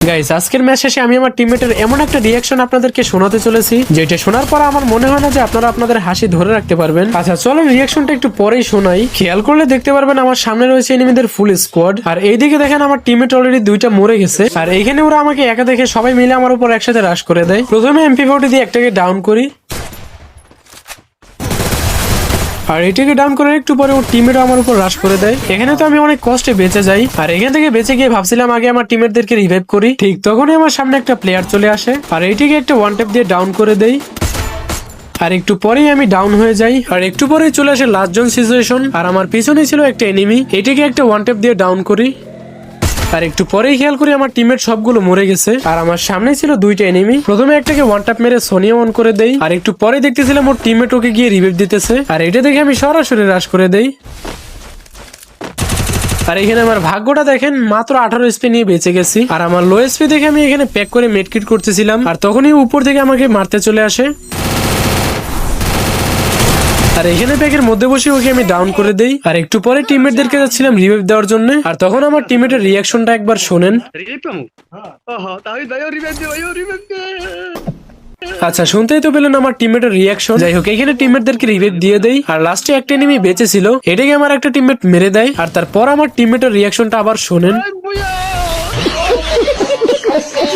Guys আজকের match শেষে আমি আমার টিমমেটের এমন একটা রিয়াকশন আপনাদেরকে শোনাতে চলেছি যেটা শোনার পর আমার মনে হয় না যে আপনারা আপনাদের হাসি ধরে রাখতে পারবেন। আচ্ছা চলেন রিয়াকশনটা একটু পরেই শোনাই। খেয়াল করলে দেখতে পারবেন আমার সামনে রয়েছে এনিমিদের ফুল স্কোয়াড, আর এইদিকে দেখেন আমার টিমমেট অলরেডি দুইটা মরে গেছে, আর এইখানে ওরা আমাকে একা দেখে সবাই মিলে আমার উপর একসাথে রাশ করে দেয়। প্রথমে MP40 দিয়ে একটাকে ডাউন করি, আর এটাকে ডাউন করার একটু পরে ওর টিমমেট আমার উপর রাশ করে দেয়। এখানে তো আমি অনেক কষ্টে বেঁচে যাই, আর এখান থেকে বেঁচে গিয়ে ভাবছিলাম আগে আমার টিমমেটদেরকে রিভাইভ করি। ঠিক তখনই আমার সামনে একটা প্লেয়ার চলে আসে, আর এইটাকে একটা ওয়ান ট্যাপ দিয়ে ডাউন করে দেই, আর একটু পরেই আমি ডাউন হয়ে যাই। আর একটু পরেই চলে আসে লাস্ট জন সিচুয়েশন, আর আমার পিছনে ছিল একটা এনিমি, এটাকে একটা ওয়ান ট্যাপ দিয়ে ডাউন করি, আর একটু পরেই খেয়াল করি আমার টিমমেট সবগুলো মরে গেছে, আর আমার সামনে ছিল দুইটা এনিমি। প্রথমে একটাকে ওয়ান ট্যাপ মেরে সোনিয়া অন করে দেই, আর একটু পরে দেখতেছিলাম ওর টিমমেট ওকে গিয়ে রিভাইভ দিতেছে, আর এটা দেখে আমি সরাসরি রাশ করে দেই। আর এখানে আমার ভাগ্যটা দেখেন, মাত্র 18 এসপি নিয়ে বেঁচে গেছি। আর আমার লো এসপি দেখে আমি এখানে প্যাক করে মেডকিট করতেছিলাম, আর তখনই উপর থেকে আমাকে মারতে চলে আসে, আর এখানে প্যাকের মধ্যে বসে ওকে আমি ডাউন করে দেই। আর একটু পরে টিমমেটদেরকে যাচ্ছিলাম রিভাইভ দেওয়ার জন্য, আর তখন আমার টিমমেটের রিয়াকশনটা একবার শোনেন। রিভাইভ পামু তাই ভাই রিভাইভ দে ভাই রিভাইভ দে। আচ্ছা শুনতেই তো পেলেন আমার টিমমেটের রিয়াকশন। যাই হোক এখানে টিমমেটদেরকে রিভাইভ দিয়ে দেই, আর লাস্টে একটা এনিমি বেঁচে ছিল, এটাকে আমার একটা টিমমেট মেরে দেয়, আর তারপর আমার টিমমেটের রিয়াকশনটা আবার শোনেন। বুয়া